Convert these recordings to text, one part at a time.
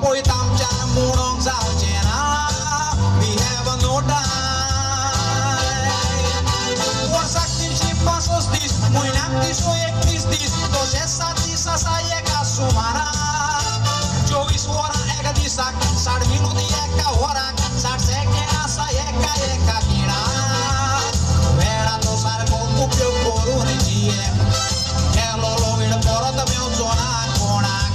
पळय आमच्या मुडोंक जावचें ना वी हॅव नो टायम वर्साक 365 दीस म्हयन्याक 331 दीस तशेंच 7 दीस आसा एका सुमाराक 24 वरां एका दिसाक 60 मिनूट एका वराक 60 सेकंड आसा एका खिणाक वेळाचो सारको उपयोग करून जिये गेलोलो वेळ परत मेवचो ना कोणाक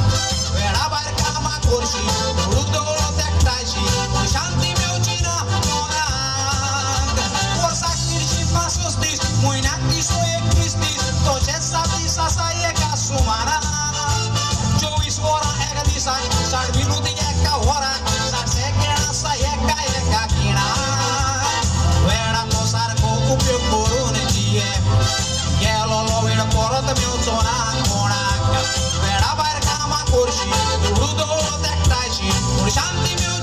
वेळा भायर कामां करशी हळूदवळत एकठांयशी शांती मेवची ना कोणाक वर्साक 365 दीस म्हयन्याक 331 दीस तशेंच 7 दीस आसा एका सुमाराक 24 वरां एका दिसाक 60 मिनूट एका वराक 60 सेकंड आसा एका खिणाक वेळाचो सारको उपयोग करून जिये गेलोलो वेळ परत मेवचो ना कोणाक वेळा भायर कामां करशी हळूदवळत एकठांयशी शांती मेव